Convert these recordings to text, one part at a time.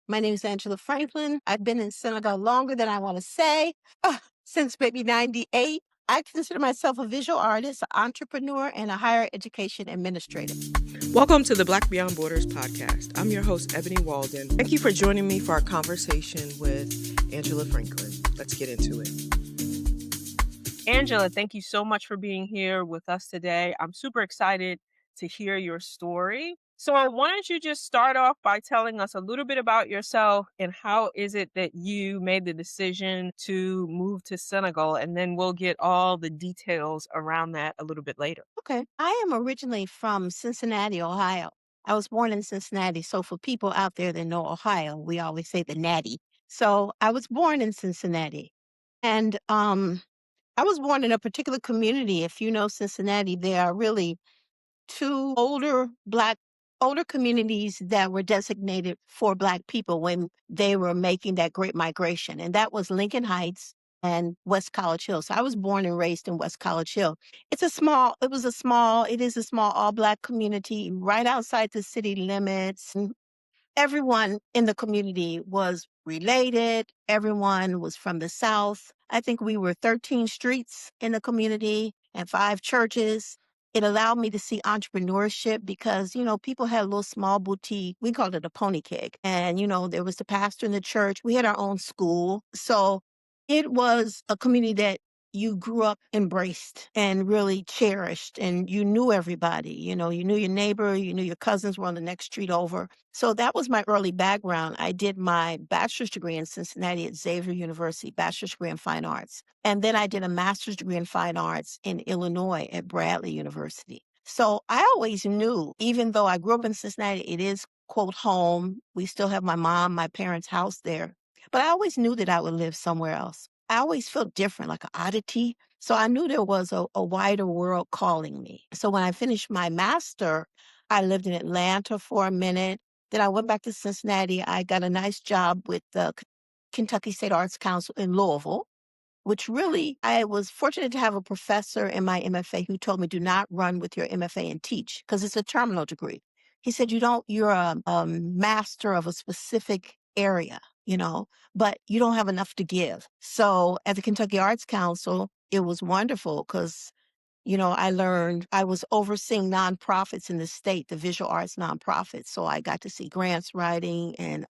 My name is Angela Franklin. I've been in Senegal longer than I want to say, since maybe 98. I consider myself a visual artist, an entrepreneur, and a higher education administrator. Welcome to the Black Beyond Borders podcast. I'm your host, Ebony Walden. Thank you for joining me for our conversation with Angela Franklin. Let's get into it. Angela, thank you so much for being here with us today. I'm super excited to hear your story. So why don't you just start off by telling us a little bit about yourself and how is it that you made the decision to move to Senegal? And then we'll get all the details around that a little bit later. Okay. I am originally from Cincinnati, Ohio. I was born in Cincinnati. So for people out there that know Ohio, we always say the natty. So I was born in Cincinnati. And I was born in a particular community. If you know Cincinnati, there are really two older communities that were designated for Black people when they were making that great migration. And that was Lincoln Heights and West College Hill. So I was born and raised in West College Hill. It is a small all Black community right outside the city limits. Everyone in the community was related. Everyone was from the South. I think we were 13 streets in the community and 5 churches. It allowed me to see entrepreneurship because, people had a little small boutique. We called it a pony cake. And, there was the pastor in the church. We had our own school. So it was a community that you grew up embraced and really cherished, and you knew everybody. You knew your neighbor, you knew your cousins were on the next street over. So that was my early background. I did my bachelor's degree in Cincinnati at Xavier University, bachelor's degree in fine arts. And then I did a master's degree in fine arts in Illinois at Bradley University. So I always knew, even though I grew up in Cincinnati, it is, quote, home. We still have my mom, my parents' house there. But I always knew that I would live somewhere else. I always felt different, like an oddity. So I knew there was a wider world calling me. So when I finished my master, I lived in Atlanta for a minute. Then I went back to Cincinnati. I got a nice job with the Kentucky State Arts Council in Louisville, which really, I was fortunate to have a professor in my MFA who told me, do not run with your MFA and teach, because it's a terminal degree. He said, you're a master of a specific area, but you don't have enough to give. So at the Kentucky Arts Council, it was wonderful because, I learned I was overseeing nonprofits in the state, the visual arts nonprofits. So I got to see grants writing and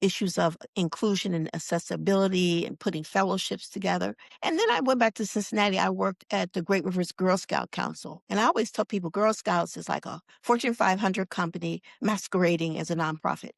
issues of inclusion and accessibility and putting fellowships together. And then I went back to Cincinnati. I worked at the Great Rivers Girl Scout Council. And I always tell people Girl Scouts is like a Fortune 500 company masquerading as a nonprofit,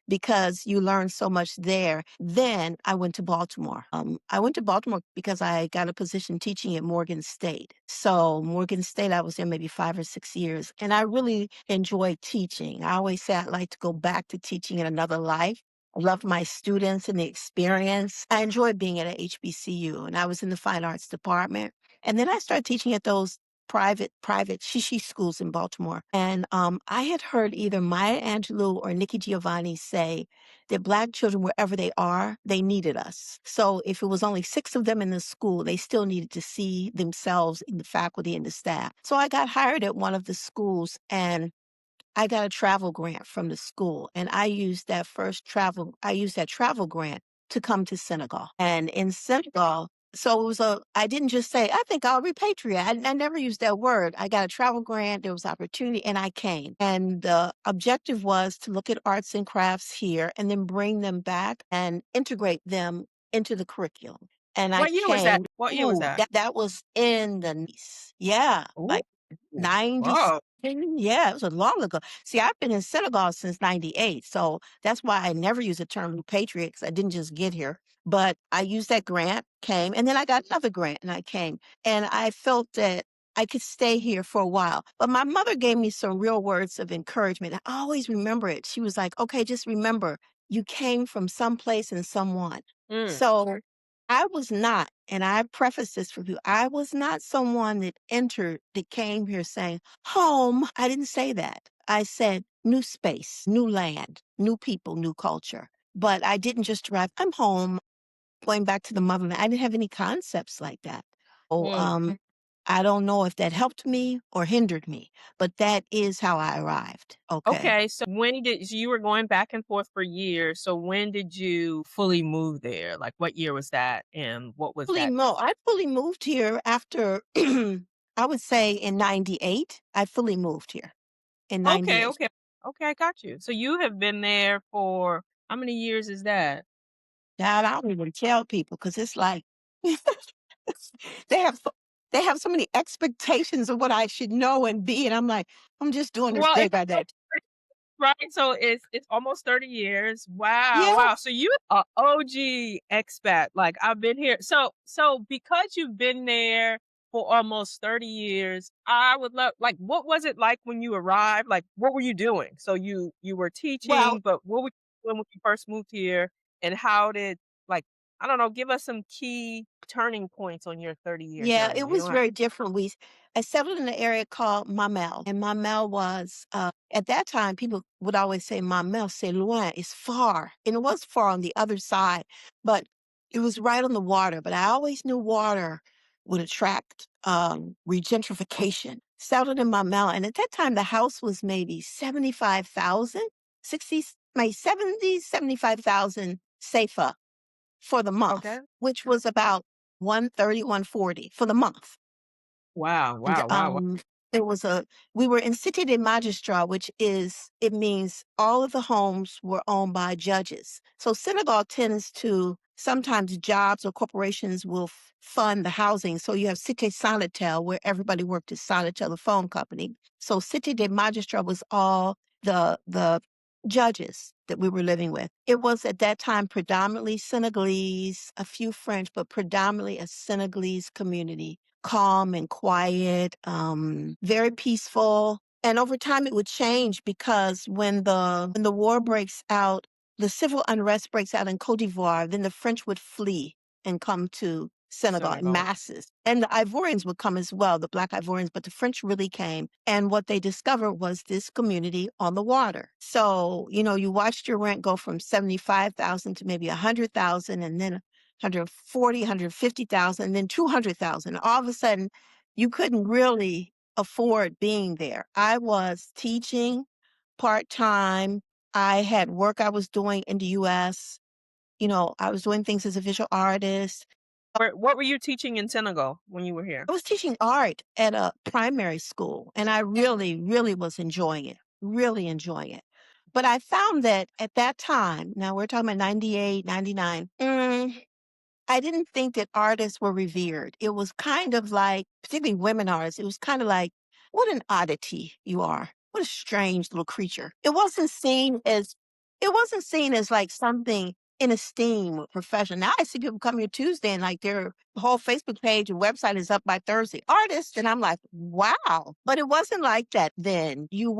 because you learn so much there. Then I went to Baltimore. I went to Baltimore because I got a position teaching at Morgan State. So Morgan State, I was there maybe 5 or 6 years. And I really enjoyed teaching. I always say I'd like to go back to teaching in another life. I love my students and the experience. I enjoyed being at a HBCU, and I was in the fine arts department. And then I started teaching at those private shishi schools in Baltimore. And I had heard either Maya Angelou or Nikki Giovanni say that Black children, wherever they are, they needed us. So if it was only 6 of them in the school, they still needed to see themselves in the faculty and the staff. So I got hired at one of the schools, and I got a travel grant from the school, and I used that travel grant to come to Senegal. And in Senegal, so I didn't just say, I think I'll repatriate. I never used that word. I got a travel grant, there was opportunity, and I came. And the objective was to look at arts and crafts here and then bring them back and integrate them into the curriculum. And I What year was that? came, What year was that? that was in the 90s. Yeah, Ooh, like 90s. wow. Yeah, it was a long ago. See, I've been in Senegal since 98. So that's why I never use the term repatriate, because I didn't just get here. But I used that grant, came, and then I got another grant and I came. And I felt that I could stay here for a while. But my mother gave me some real words of encouragement. I always remember it. She was like, okay, just remember, you came from someplace and someone. Mm. So I was not, and I preface this for you, I was not someone that came here saying, home. I didn't say that. I said new space, new land, new people, new culture. But I didn't just arrive, I'm home, going back to the motherland. I didn't have any concepts like that. So Mm. I don't know if that helped me or hindered me, but that is how I arrived. Okay. Okay, so you were going back and forth for years, so when did you fully move there? Like, what year was that, and what was that? I fully moved here after I would say in 98. I fully moved here in Okay, 98. okay. Okay, I got you. So you have been there for how many years is that? God, I don't even tell people because it's like they have so, they have so many expectations of what I should know and be, and I'm like, I'm just doing this Well, day it's by day. right, so it's almost 30 years. Wow, Yeah. wow. So you are OG expat. Like, I've been here. So because you've been there for almost 30 years, I would love, like, what was it like when you arrived? Like, what were you doing? So you were Well, teaching, but what were you doing when you first moved here? And how did, like, I don't know, give us some key turning points on your 30-year yeah, journey. it You was don't have very different. I settled in an area called Mammelles, and Mammelles was at that time people would always say Mammelles, c'est loin, it's far, and it was far on the other side, but it was right on the water. But I always knew water would attract regentrification. Settled in Mammelles, and at that time the house was maybe 75,000, 60, maybe 70, 75,000 sefa for the okay. month, which was about 130, 140 for the month. Wow, And, wow, wow, wow. there was a we were in Cité de Magistrat, which is it means all of the homes were owned by judges. So Senegal tends to sometimes jobs or corporations will fund the housing. So you have Cité Sonitel, where everybody worked at Sonitel, the phone company. So Cité de Magistrat was all the judges that we were living with. It was at that time predominantly Senegalese, a few French, but predominantly a Senegalese community, calm and quiet, very peaceful. And over time, it would change because when the war breaks out, the civil unrest breaks out in Cote d'Ivoire, then the French would flee and come to Senegal in Senegal. masses. And the Ivorians would come as well, the Black Ivorians, but the French really came. And what they discovered was this community on the water. So, you watched your rent go from 75,000 to maybe 100,000 and then 140, 150,000, and then 200,000. All of a sudden, you couldn't really afford being there. I was teaching part-time. I had work I was doing in the US. I was doing things as a visual artist. What were you teaching in Senegal when you were here? I was teaching art at a primary school, and I really, really was enjoying it, really enjoying it. But I found that at that time, now we're talking about 98, 99. I didn't think that artists were revered. It was kind of like, particularly women artists, it was kind of like, what an oddity you are. What a strange little creature. It wasn't seen as like something in esteem or profession. Now I see people come here Tuesday and like their whole Facebook page and website is up by Thursday. Artists, and I'm like, wow. But it wasn't like that then. You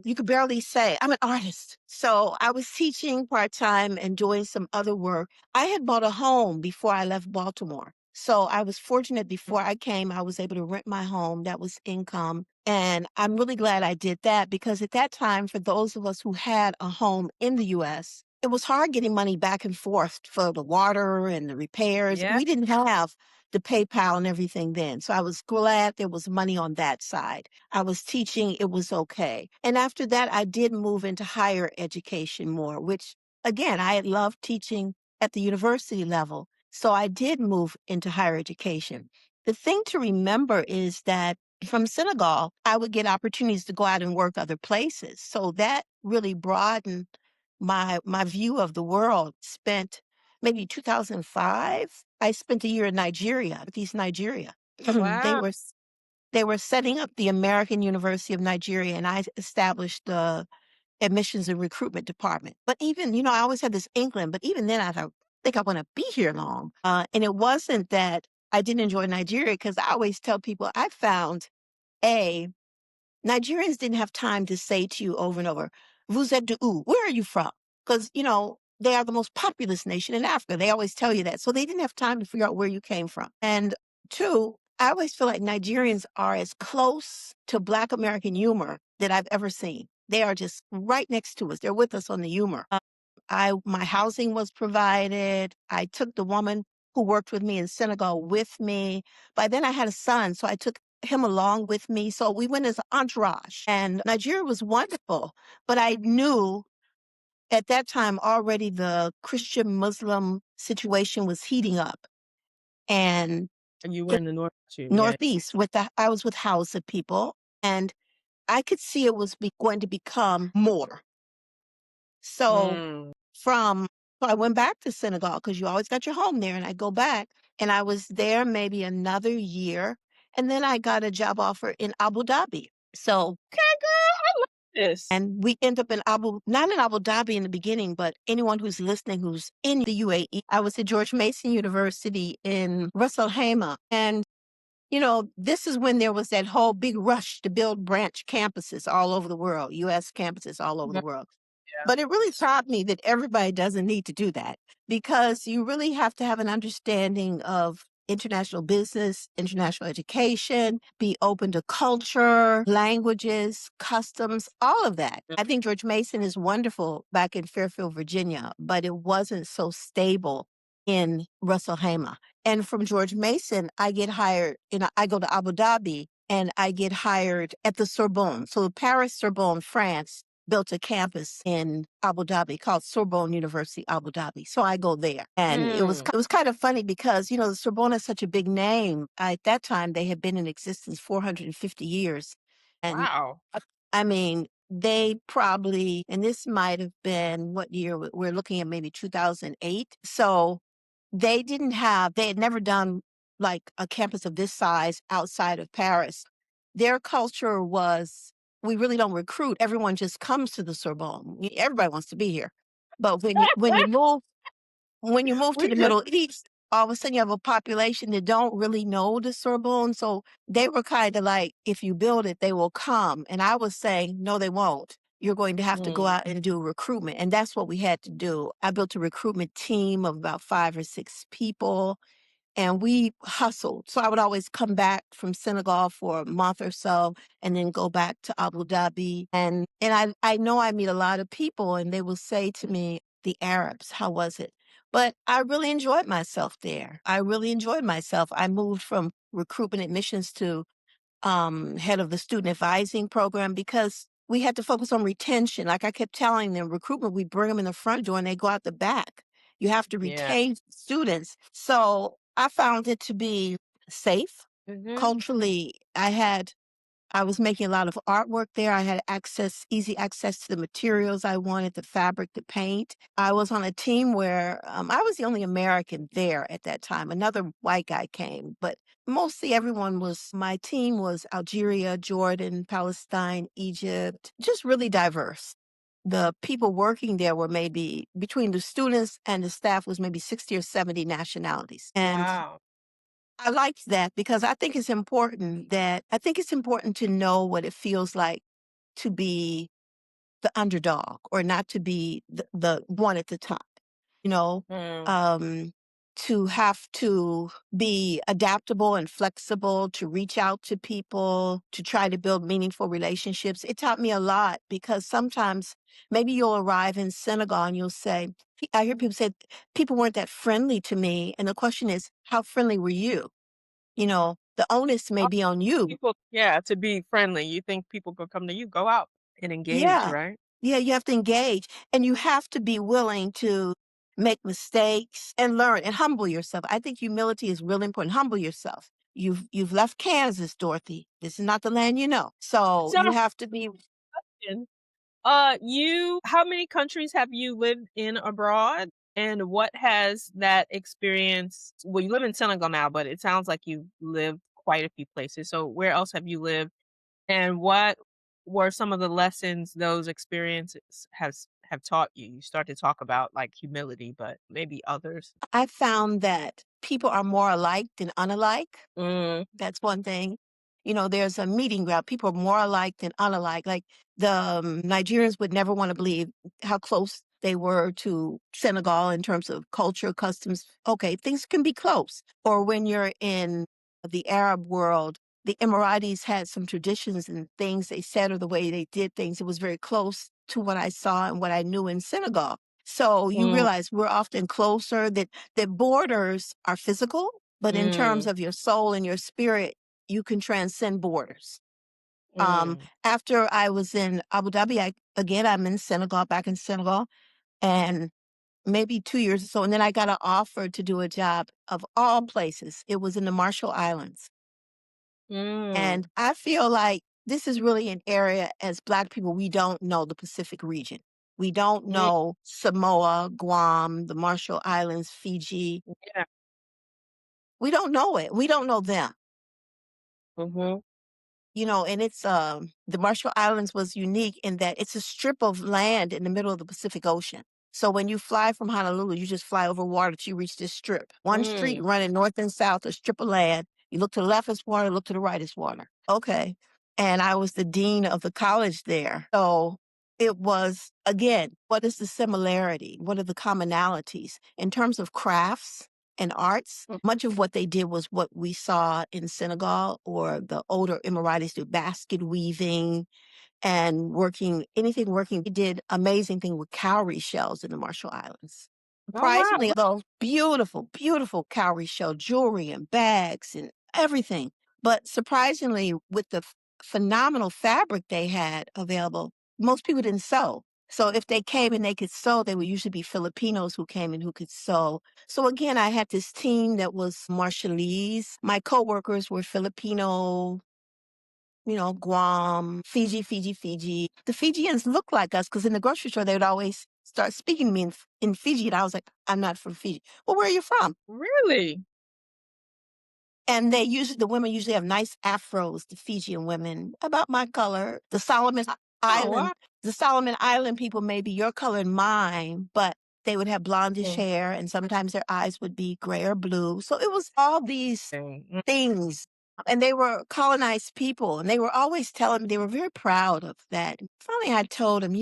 could barely say, I'm an artist. So I was teaching part-time and doing some other work. I had bought a home before I left Baltimore. So I was fortunate before I came, I was able to rent my home. That was income. And I'm really glad I did that because at that time, for those of us who had a home in the US, it was hard getting money back and forth for the water and the repairs. Yeah. We didn't have the PayPal and everything then. So I was glad there was money on that side. I was teaching, it was okay. And after that, I did move into higher education more, which again, I had loved teaching at the university level. So I did move into higher education. The thing to remember is that from Senegal, I would get opportunities to go out and work other places. So that really broadened my view of the world. Spent maybe 2005. I spent a year in Nigeria, Northeast Nigeria. they Wow. were they were setting up the American University of Nigeria, and I established the admissions and recruitment department. But even, I always had this inkling, but even then I don't think I want to be here long. And it wasn't that I didn't enjoy Nigeria because I always tell people I found a Nigerians didn't have time to say to you over and over, Vous êtes de où? Where are you from? Because, they are the most populous nation in Africa. They always tell you that. So they didn't have time to figure out where you came from. And two, I always feel like Nigerians are as close to Black American humor that I've ever seen. They are just right next to us. They're with us on the humor. My housing was provided. I took the woman who worked with me in Senegal with me. By then I had a son, so I took him along with me. So we went as an entourage. And Nigeria was wonderful, but I knew at that time already the Christian Muslim situation was heating up. And And you were it in the North too, yeah. Northeast with the I was with Hausa people, and I could see it was going to become more. So Mm. from so I went back to Senegal because you always got your home there, and I go back, and I was there maybe another year, and then I got a job offer in Abu Dhabi. So Okay, girl, this. and we end up in not in Abu Dhabi in the beginning, but anyone who's listening who's in the UAE. I was at George Mason University in Ras Al Khaimah, and this is when there was that whole big rush to build branch campuses all over the world, US campuses all over the Yeah, world. yeah. But it really taught me that everybody doesn't need to do that because you really have to have an understanding of international business, international education, be open to culture, languages, customs, all of that. Mm. I think George Mason is wonderful back in Fairfield, Virginia, but it wasn't so stable in Russell Hama. And from George Mason, I get hired, I go to Abu Dhabi and I get hired at the Sorbonne. So Paris Sorbonne, France, built a campus in Abu Dhabi called Sorbonne University Abu Dhabi. So I go there. And Mm. it was kind of funny because, the Sorbonne is such a big name. At that time they had been in existence 450 years. And Wow. I mean, they probably, and this might have been what year we're looking at, maybe 2008. So they had never done like a campus of this size outside of Paris. Their culture was, we really don't recruit. Everyone just comes to the Sorbonne. Everybody wants to be here. But when you move to We the just Middle East, all of a sudden you have a population that don't really know the Sorbonne. So they were kind of like, if you build it, they will come. And I was saying, no, they won't. You're going to have to go mm. out and do recruitment. And that's what we had to do. I built a recruitment team of about 5 or 6 people and we hustled. So I would always come back from Senegal for a month or so and then go back to Abu Dhabi. And I know I meet a lot of people and they will say to me, the Arabs, how was it? But I really enjoyed myself there. I really enjoyed myself. I moved from recruitment admissions to head of the student advising program because we had to focus on retention. Like I kept telling them, recruitment, we bring them in the front door and they go out the back. You have to Yeah. retain students. So I found it to be safe. Mhm. Culturally, I was making a lot of artwork there. I had easy access to the materials I wanted, the fabric, the paint. I was on a team where I was the only American there at that time. Another white guy came, but mostly my team was Algeria, Jordan, Palestine, Egypt, just really diverse. The people working there were maybe between the students and the staff was maybe 60 or 70 nationalities. And Wow. I liked that because I think it's important to know what it feels like to be the underdog or not to be the one at the top, you know, Mm. um, to have to be adaptable and flexible, to reach out to people, to try to build meaningful relationships. It taught me a lot because sometimes maybe you'll arrive in Senegal and you'll say, I hear people say, people weren't that friendly to me. And the question is, how friendly were you? The onus may Oh, be on you. people, yeah, to be friendly. You think people could come to you, go out and engage, Yeah. right? Yeah, you have to engage and you have to be willing to make mistakes and learn and humble yourself. I think humility is really important. Humble yourself. You've left Kansas, Dorothy. This is not the land you know. So So, you have to be question, you how many countries have you lived in abroad? And what has that experience well, you live in Senegal now, but it sounds like you lived quite a few places. So where else have you lived? And what were some of the lessons those experiences have taught you? You start to talk about like humility, but maybe others. I found that people are more alike than unalike. Mm. That's one thing. There's a meeting ground. People are more alike than unalike. Like the Nigerians would never want to believe how close they were to Senegal in terms of culture, customs. Okay, things can be close. Or when you're in the Arab world, the Emiratis had some traditions and things they said or the way they did things. It was very close to what I saw and what I knew in Senegal. So you Mm, realize we're often closer, that borders are physical, but in terms mm, of your soul and your spirit, you can transcend borders. mm, After I was in Abu Dhabi, I'm in Senegal, back in Senegal, and maybe 2 years or so, and then I got an offer to do a job of all places. It was in the Marshall Islands. mm, And I feel like this is really an area as Black people, we don't know the Pacific region. We don't mm, know Samoa, Guam, the Marshall Islands, Fiji. yeah. We don't know it. We don't know them. Mhm. And it's the Marshall Islands was unique in that it's a strip of land in the middle of the Pacific Ocean. So when you fly from Honolulu, you just fly over water till you reach this strip. One street Mm. running north and south, a strip of land. You look to the left is water, look to the right is water. Okay. And I was the dean of the college there. So it was, again, what is the similarity? What are the commonalities in terms of crafts and arts? Mm. Much of what they did was what we saw in Senegal, or the older Emiratis do basket weaving and working. They did amazing thing with cowrie shells in the Marshall Islands. Oh, wow. Surprisingly, those beautiful, beautiful cowrie shell jewelry and bags and everything. But surprisingly, with the phenomenal fabric they had available, most people didn't sew. So if they came and they could sew, they would usually be Filipinos who came and who could sew. So again, I had this team that was Marshallese. My coworkers were Filipino, Guam, Fiji. The Fijians look like us because in the grocery store, they would always start speaking to me in Fiji. And I was like, I'm not from Fiji. Well, where are you from? Really? And the women usually have nice afros, the Fijian women, about my color. Oh, wow. Island, the Solomon Island people may be your color and mine, but they would have blondish Mm. hair and sometimes their eyes would be gray or blue. So it was all these Mm. things. And they were colonized people, and they were always telling me they were very proud of that. Finally, I told them,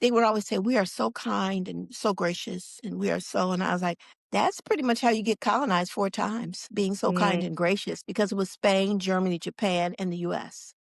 they would always say, "We are so kind and so gracious, and we are so," and I was like, "That's pretty much how you get colonized 4 times, being so kind Mm. and gracious," because it was Spain, Germany, Japan, and the US.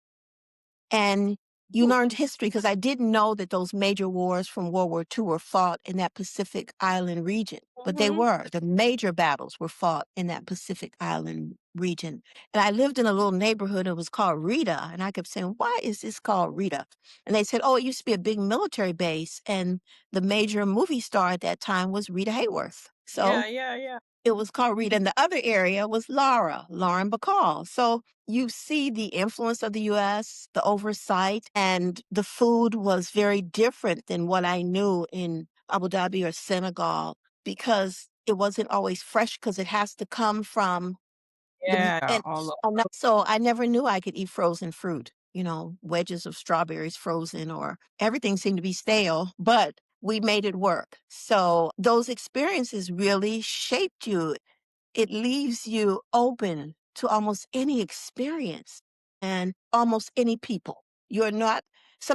And you Ooh. learned history because I didn't know that those major wars from World War II were fought in that Pacific Island region, but they Mhm. were. The major battles were fought in that Pacific Island region. And I lived in a little neighborhood, it was called Rita, and I kept saying, "Why is this called Rita?" And they said, "Oh, it used to be a big military base, and the major movie star at that time was Rita Hayworth." So Yeah, yeah, yeah. it was called Rita, and the other area was Lauren Bacall. So you see the influence of the US, the oversight, and the food was very different than what I knew in Abu Dhabi or Senegal because it wasn't always fresh because it has to come from Yeah, and all so I never knew I could eat frozen fruit, wedges of strawberries frozen or everything seemed to be stale, but we made it work. So those experiences really shaped you. It leaves you open to almost any experience and almost any people. You're not,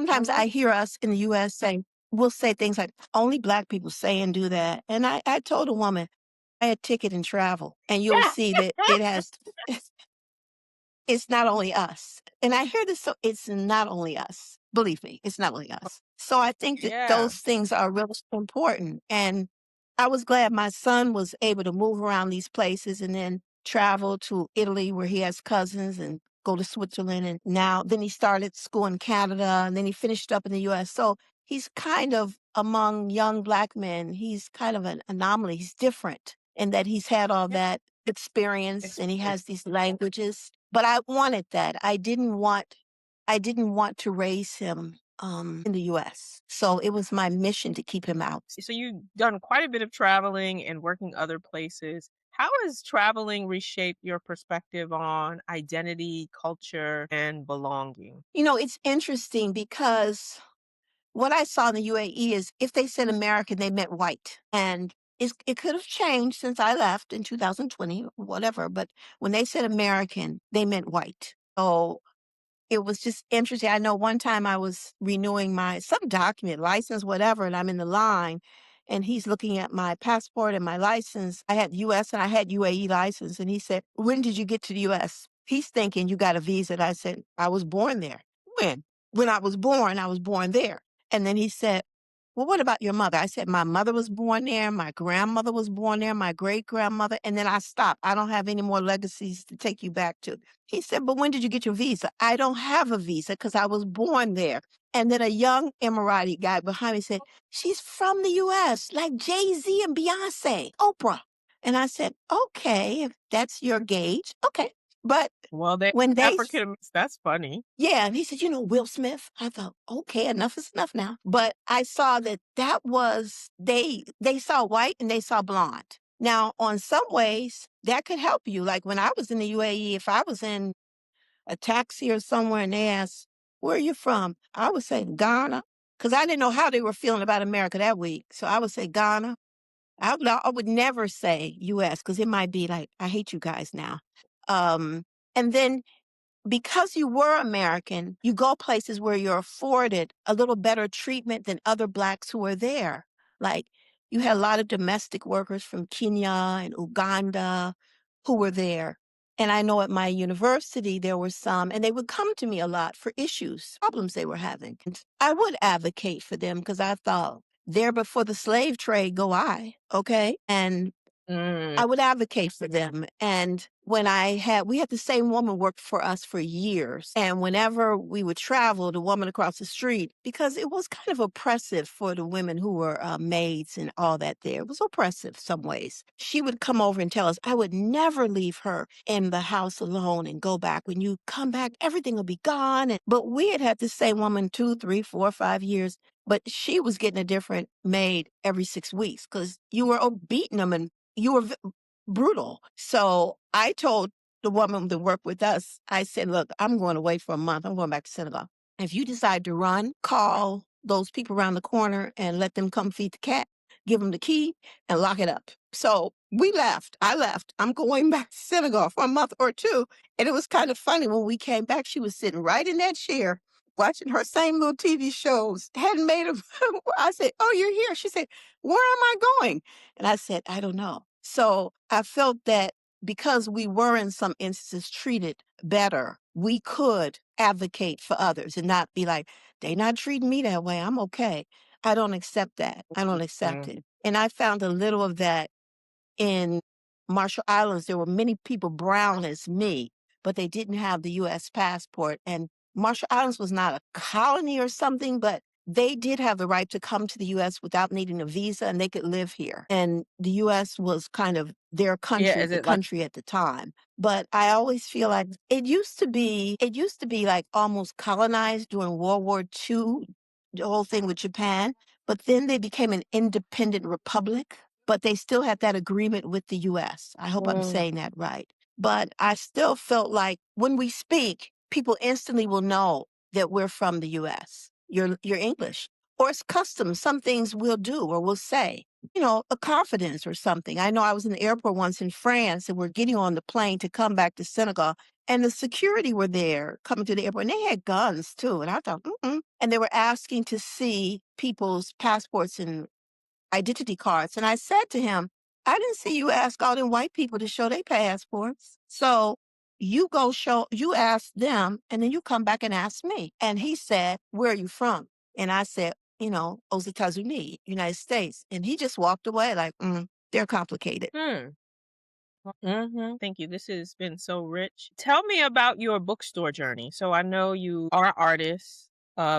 I sometimes love I hear us in the US saying, we'll say things like, only Black people say and do that. And I told a woman, buy a ticket and travel, and you'll see that it has it's not only us. And I hear this, so it's not only us. Believe me, it's not only us. So I think that Yeah. those things are really important. And I was glad my son was able to move around these places and then travel to Italy where he has cousins and go to Switzerland. And then he started school in Canada and then he finished up in the US. So he's kind of among young Black men, he's kind of an anomaly. He's different in that he's had all Yeah, that experience and he experience. has these languages. But I wanted that. I didn't want to raise him in the US. So it was my mission to keep him out. So you've done quite a bit of traveling and working other places. How has traveling reshaped your perspective on identity, culture, and belonging? It's interesting because what I saw in the UAE is if they said American, they meant white. And it could have changed since I left in 2020, whatever. But when they said American, they meant white. So it was just interesting. I know one time I was renewing some document, license, whatever, and I'm in the line and he's looking at my passport and my license. I had US and I had UAE license. And he said, "When did you get to the US?" He's thinking you got a visa. And I said, "I was born there." When? When I was born there. And then he said, well, what about your mother? I said, my mother was born there. My grandmother was born there. My great grandmother. And then I stopped. I don't have any more legacies to take you back to. He said, but when did you get your visa? I don't have a visa because I was born there. And then a young Emirati guy behind me said, she's from the US, like Jay-Z and Beyonce, Oprah. And I said, okay, if that's your gauge, okay. But Well, they when they African that's funny. yeah, and he said, Will Smith? I thought, okay, enough is enough now. But I saw that that was they saw white and they saw blonde. Now, on some ways, that could help you. Like when I was in the UAE, if I was in a taxi or somewhere and they asked, where are you from? I would say Ghana, because I didn't know how they were feeling about America that week. So I would say Ghana. I would never say US because it might be like, I hate you guys now. Um, and then because you were American, you go places where you're afforded a little better treatment than other blacks who are there. Like you had a lot of domestic workers from Kenya and Uganda who were there. And I know at my university, there were some, and they would come to me a lot for issues, problems they were having. And I would advocate for them because I thought, there before the slave trade go I, okay? And Mm. I would advocate for them. And when we had the same woman work for us for years. And whenever we would travel, the woman across the street, because it was kind of oppressive for the women who were maids and all that there. It was oppressive some ways. She would come over and tell us, I would never leave her in the house alone and go back. When you come back, everything will be gone. But we had had the same woman 2, 3, 4, 5 years. But she was getting a different maid every 6 weeks because you were beating them and you were brutal. So I told the woman that worked with us, I said, look, I'm going away for a month. I'm going back to Senegal. If you decide to run, call those people around the corner and let them come feed the cat, give them the key and lock it up. So we left. I left. I'm going back to Senegal for a month or two. And it was kind of funny when we came back, she was sitting right in that chair watching her same little TV shows. Hadn't made a, I said, oh, you're here. She said, where am I going? And I said, I don't know. So I felt that because we were in some instances treated better, we could advocate for others and not be like, they not treating me that way. I'm okay. I don't accept that. I don't accept Mm. it. And I found a little of that in Marshall Islands. There were many people brown as me, but they didn't have the US passport. And Marshall Islands was not a colony or something, but they did have the right to come to the US without needing a visa and they could live here. And the US was kind of their Yeah, country, is the it like country at the time. But I always feel like it used to be like almost colonized during World War II, the whole thing with Japan. But then they became an independent republic, but they still had that agreement with the US. I hope I'm mm, saying that right. But I still felt like when we speak, people instantly will know that we're from the US. You're English. Or it's custom. Some things we'll do or we'll say, a confidence or something. I know I was in the airport once in France and we're getting on the plane to come back to Senegal. And the security were there coming to the airport, and they had guns too. And I thought, mm-mm. And they were asking to see people's passports and identity cards. And I said to him, I didn't see you ask all them white people to show their passports. So you ask them, and then you come back and ask me. And he said, where are you from? And I said, aux États-Unis, United States. And he just walked away like, they're complicated. hmm. Thank you. This has been so rich. Tell me about your bookstore journey. So I know you are an artist,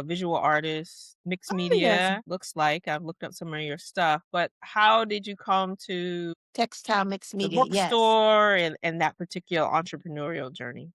visual artist, mixed Oh, yes. media, looks like. I've looked up some of your stuff, but how did you come to Textile mixed the media. Yes. bookstore and that particular entrepreneurial journey?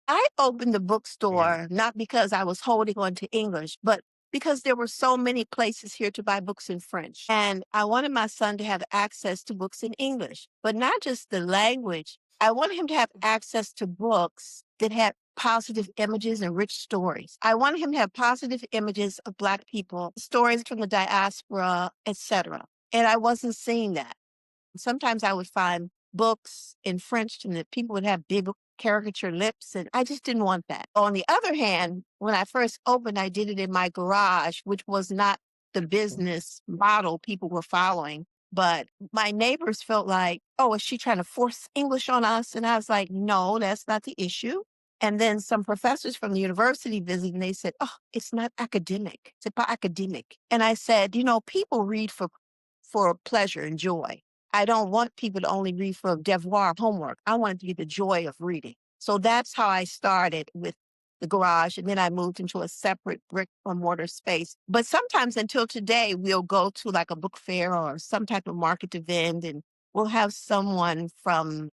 I opened the Yeah. bookstore not because I was holding on to English, but because there were so many places here to buy books in French. And I wanted my son to have access to books in English, but not just the language. I wanted him to have access to books that had positive images and rich stories. I wanted him to have positive images of Black people, stories from the diaspora, etc. And I wasn't seeing that. Sometimes I would find books in French and the people would have big caricature lips, and I just didn't want that. On the other hand, when I first opened, I did it in my garage, which was not the business model people were following. But my neighbors felt like, oh, is she trying to force English on us? And I was like, no, that's not the issue. And then some professors from the university visited and they said, "Oh, it's not academic. C'est pas academic." And I said, people read for pleasure and joy. I don't want people to only read for devoir homework. I want it to be the joy of reading. So that's how I started with the garage. And then I moved into a separate brick or mortar space. But sometimes until today, we'll go to like a book fair or some type of market event and we'll have someone from,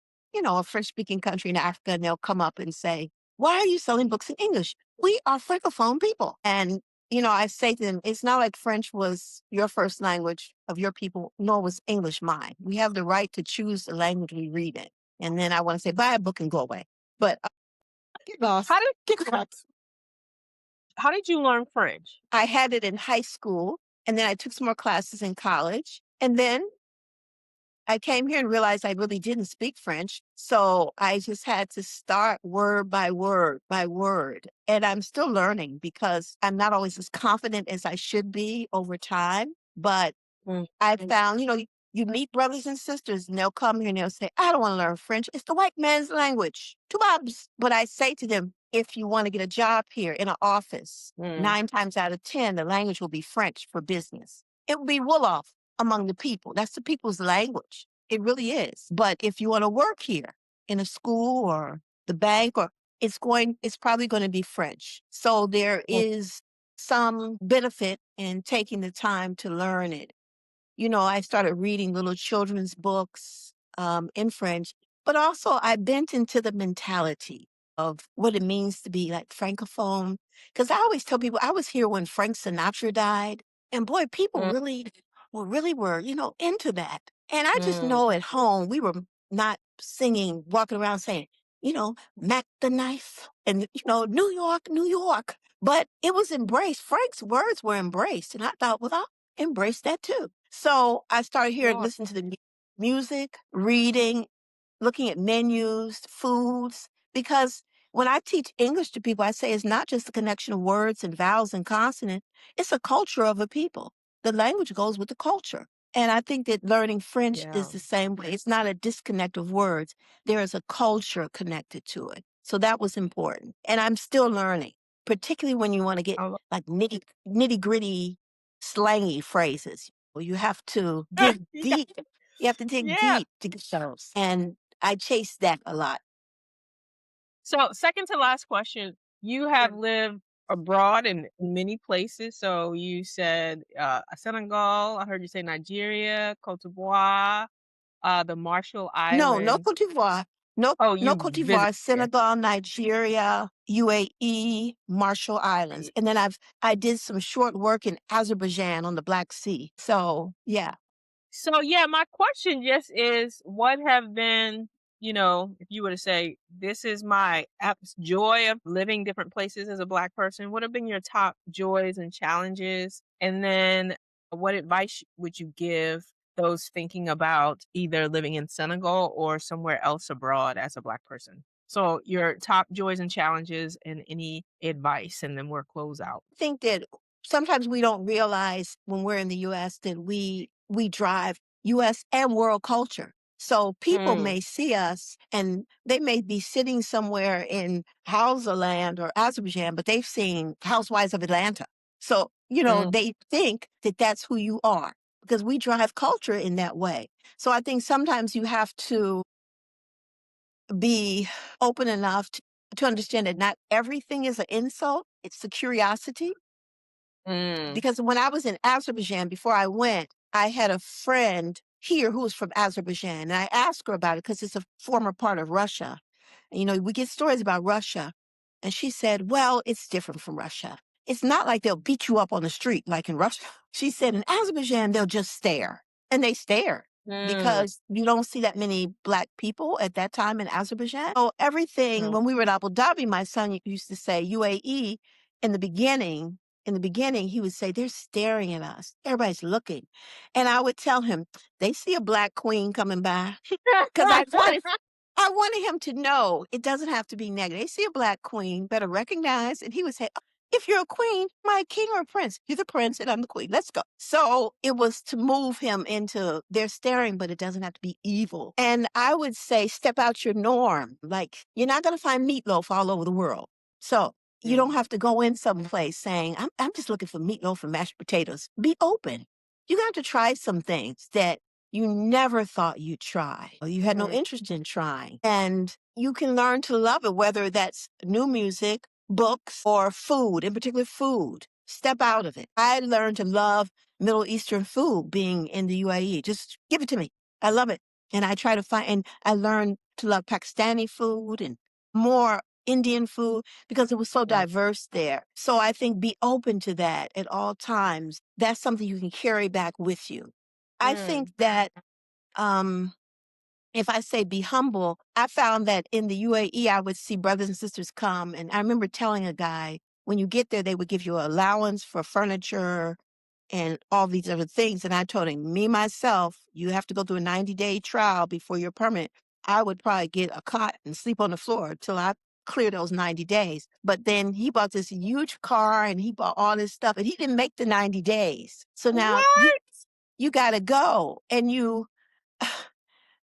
a French speaking country in Africa and they'll come up and say, "Why are you selling books in English? We are Francophone people." And I say to them, it's not like French was your first language of your people, nor was English mine. We have the right to choose the language we read in. And then I want to say, buy a book and go away. But get How lost, did get lost. how did you learn French? I had it in high school, and then I took some more classes in college. And then I came here and realized I really didn't speak French. So I just had to start word by word by word. And I'm still learning because I'm not always as confident as I should be over time. But Mm, I found, you meet brothers and sisters and they'll come here and they'll say, "I don't want to learn French. It's the white man's language. Two bobs." But I say to them, if you want to get a job here in an office, mm, 9 times out of 10, the language will be French for business. It will be Wolof among the people. That's the people's language. It really is. But if you want to work here in a school or the bank or it's probably going to be French. So there mm, is some benefit in taking the time to learn it. I started reading little children's books in French, but also I bent into the mentality of what it means to be like Francophone. Because I always tell people I was here when Frank Sinatra died, and boy, people mm, were into that. And I just mm. know at home we were not singing, walking around saying, Mac the knife and New York, New York. But it was embraced. Frank's words were embraced, and I thought, well, I'll embrace that too. So I started hearing, Wow. listening to the music, reading, looking at menus, foods, because when I teach English to people, I say it's not just a connection of words and vowels and consonants, it's a culture of a people. The language goes with the culture. And I think that learning French is Yeah. the same way. It's not a disconnect of words. There is a culture connected to it. So that was important. And I'm still learning, particularly when you want to get I lo- like nitty gritty, slangy phrases. Well, you have to dig yeah. deep. You have to dig Yeah. deep to get those. And I chase that a lot. So, second to last question, you have lived abroad in many places. So, you said Senegal, I heard you say Nigeria, Cote d'Ivoire, the Marshall No, no Islands. Cote d'Ivoire. No, Oh, no you Cote visited d'Ivoire, there. Senegal, Nigeria, UAE, Marshall Islands. And then I did some short work in Azerbaijan on the Black Sea. So yeah. So yeah, my question just is what have been, if you were to say, this is my joy of living different places as a Black person, what have been your top joys and challenges? And then what advice would you give those thinking about either living in Senegal or somewhere else abroad as a Black person? So your top joys and challenges and any advice, and then we'll close out. Think that sometimes we don't realize when we're in the US that we drive US and world culture. So people Mm, may see us and they may be sitting somewhere in Hausaland or Azerbaijan, but they've seen Housewives of Atlanta. So, mm, they think that that's who you are because we drive culture in that way. So I think sometimes you have to be open enough to understand that not everything is an insult. It's the curiosity mm, because when I was in Azerbaijan, before I went, I had a friend here who was from Azerbaijan, and I asked her about it because it's a former part of Russia. And, we get stories about Russia. And she said, "Well, it's different from Russia. It's not like they'll beat you up on the street like in Russia." She said, "In Azerbaijan, they'll just stare." And they stare mm, because you don't see that many Black people at that time in Azerbaijan. So everything, no. when we were in Abu Dhabi, my son used to say UAE in the beginning. In the beginning, he would say, "They're staring at us. Everybody's looking." And I would tell him, "They see a Black queen coming by." Because I wanted him to know it doesn't have to be negative. They see a Black queen, better recognize. And he would say, If you're a queen, my king or prince, you're the prince and I'm the queen. Let's go. So it was to move him into they're staring, but it doesn't have to be evil. And I would say step out your norm. Like you're not going to find meatloaf all over the world. So you don't Mm, have to go in someplace saying, I'm just looking for meatloaf and mashed potatoes. Be open. You got to try some things that you never thought you'd try or you had no mm, interest in trying. And you can learn to love it, whether that's new music, books, or food, in particular food. Step out of it. I learned to love Middle Eastern food being in the UAE. Just give it to me. I love it. And I try to find, and I learned to love Pakistani food and more Indian food because it was so mm, diverse there. So I think be open to that at all times. That's something you can carry back with you. I think mm. that um, if I say be humble, I found that in the UAE, I would see brothers and sisters come. And I remember telling a guy, when you get there, they would give you an allowance for furniture and all these other things. And I told him, me, myself, you have to go through a 90-day trial before you're permanent. I would probably get a cot and sleep on the floor till I clear those 90 days. But then he bought this huge car and he bought all this stuff and he didn't make the 90 days. So now What? you got to go and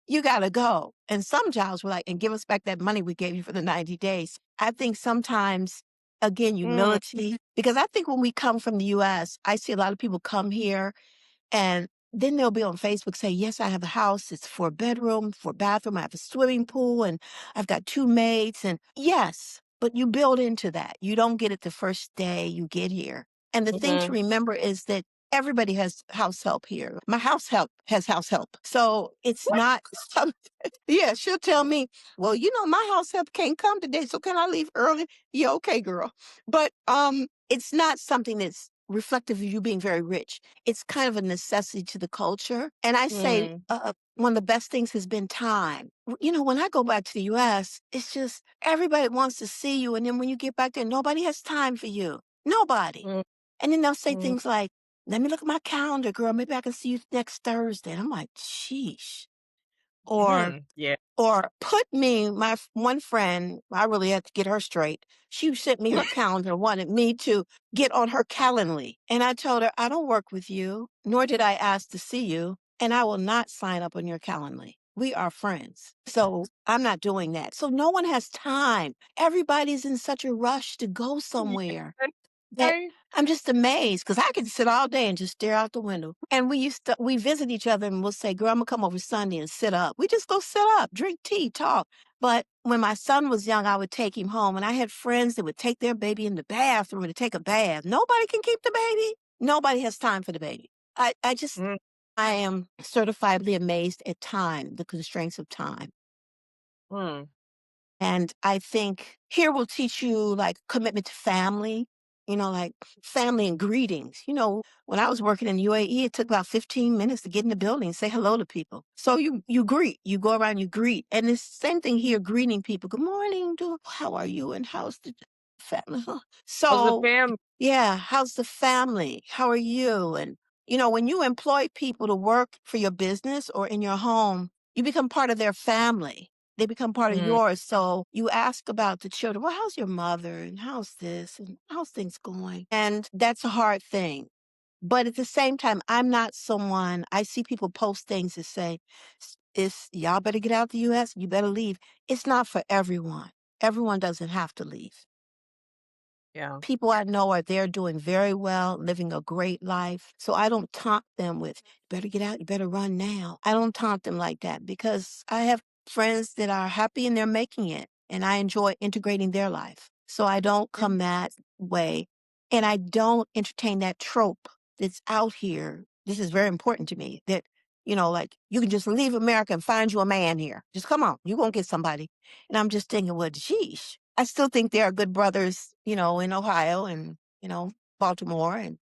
you gotta go. And some jobs were like, and give us back that money we gave you for the 90 days. I think sometimes, again, Mm, humility, because I think when we come from the US, I see a lot of people come here and then they'll be on Facebook say, yes, I have a house. It's 4 bedroom, 4 bathroom. I have a swimming pool and I've got 2 maids. And yes, but you build into that. You don't get it the first day you get here. And the thing to mhm. remember is that everybody has house help here. My house help has house help. So it's What? not some, yeah, she'll tell me, well, my house help can't come today. So can I leave early? Yeah, okay, girl. But it's not something that's reflective of you being very rich. It's kind of a necessity to the culture. And I say Mm, one of the best things has been time. When I go back to the US, it's just everybody wants to see you. And then when you get back there, nobody has time for you. Nobody. mm, And then they'll say mm, things like, let me look at my calendar, girl. Maybe I can see you next Thursday. And I'm like, sheesh. Or yeah. or put me one friend, I really had to get her straight. She sent me her calendar, wanted me to get on her Calendly. And I told her, I don't work with you, nor did I ask to see you, and I will not sign up on your Calendly. We are friends. So I'm not doing that. So no one has time. Everybody's in such a rush to go Yeah, somewhere that right? I'm just amazed because I can sit all day and just stare out the window. And we visit each other and we'll say, girl, I'm gonna come over Sunday and sit up. We just go sit up, drink tea, talk. But when my son was young, I would take him home and I had friends that would take their baby in the bathroom to take a bath. Nobody can keep the baby. Nobody has time for the baby. Mm, I am certifiably amazed at time, the constraints of time. mm, And I think here will teach you like commitment to family, like family and greetings. When I was working in UAE, it took about 15 minutes to get in the building and say hello to people. So you greet, you go around, you greet. And it's the same thing here, greeting people. Good morning, how are you? And how's the family? Huh? how's the So fam? yeah, how's the family? How are you? And when you employ people to work for your business or in your home, you become part of their family. They become part of Mm, yours. So you ask about the children. Well, how's your mother? And how's this? And how's things going? And that's a hard thing. But at the same time, I'm not someone, I see people post things that say, It's y'all better get out the US, you better leave. It's not for everyone. Everyone doesn't have to leave. yeah. People I know are there doing very well, living a great life. So I don't taunt them with, you better get out, you better run now. I don't taunt them like that because I have friends that are happy and they're making it. And I enjoy integrating their life. So I don't come that way. And I don't entertain that trope that's out here. This is very important to me that, like you can just leave America and find you a man here. Just come on, you won't get somebody. And I'm just thinking, well, geez, I still think there are good brothers, in Ohio and, Baltimore and,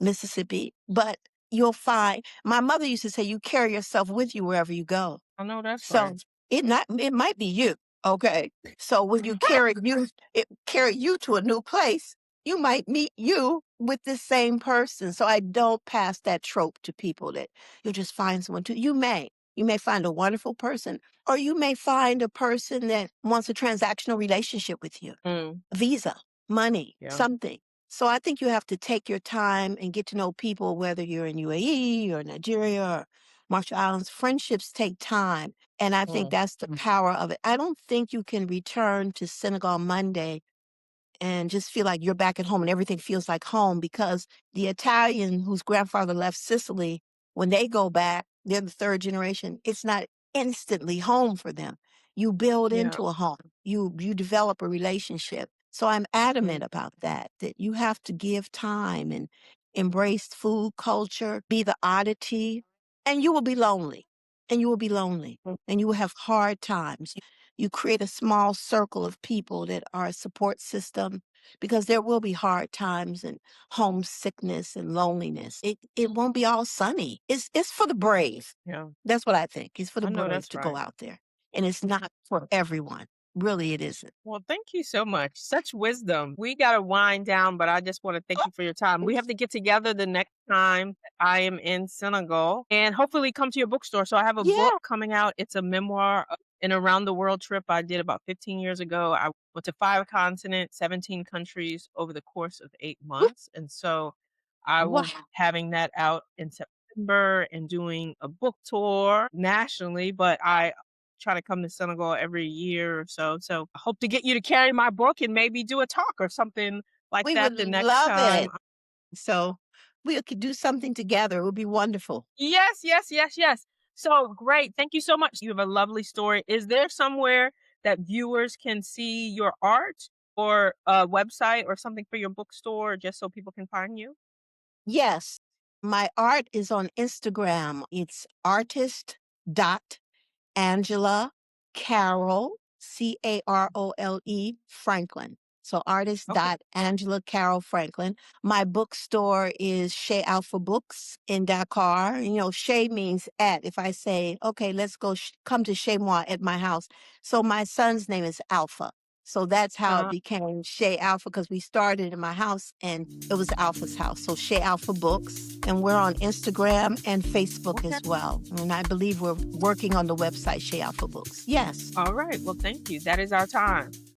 Mississippi. But you'll find my mother used to say you carry yourself with you wherever you go. I know that's So right. it might be you. Okay. So when carry you to a new place, you might meet you with the same person. So I don't pass that trope to people that you'll just find someone to. You may find a wonderful person, or you may find a person that wants a transactional relationship with you, Mm, a visa. money, Yeah. something. So I think you have to take your time and get to know people, whether you're in UAE or Nigeria or Marshall Islands. Friendships take time. And I think Mm, that's the power of it. I don't think you can return to Senegal Monday and just feel like you're back at home and everything feels like home because the Italian whose grandfather left Sicily, when they go back, they're the third generation. It's not instantly home for them. You build yeah. into a home. You develop a relationship. So I'm Mm, adamant about that, that you have to give time and embrace food culture, be the oddity, and you will be lonely. And you will be lonely. mm, And you will have hard times. You create a small circle of people that are a support system because there will be hard times and homesickness and loneliness. It won't be all sunny. It's for the brave. yeah. That's what I think. It's for the I know brave that's to go right. out there. And it's not for everyone. Really, it isn't. Well, thank you so much. Such wisdom. We got to wind down, but I just want to thank you for your time. We have to get together the next time I am in Senegal and hopefully come to your bookstore. So I have a book Yeah. coming out. It's a memoir of an around the world trip I did about 15 years ago. I went to 5 continents, 17 countries over the course of 8 months. And so I will be Wow. having that out in September and doing a book tour nationally, but I try to come to Senegal every year or so. So I hope to get you to carry my book and maybe do a talk or something like We would that the next love time. it. So we could do something together. It would be wonderful. Yes, yes, yes, yes. So great. Thank you so much. You have a lovely story. Is there somewhere that viewers can see your art or a website or something for your bookstore just so people can find you? Yes. My art is on Instagram. It's artist dot Angela Carroll, Carole Franklin. So artist Okay. dot Angela Carroll Franklin. My bookstore is Chez Alpha Books in Dakar. You know, Chez means at. If I say, okay, let's go come to Chez Moi at my house. So my son's name is Alpha. So that's how it Uh, became Chez Alpha because we started in my house and it was Alpha's house. So Chez Alpha Books. And we're on Instagram and Facebook okay. as well. And I believe we're working on the website Chez Alpha Books. Yes. All right. Well, thank you. That is our time.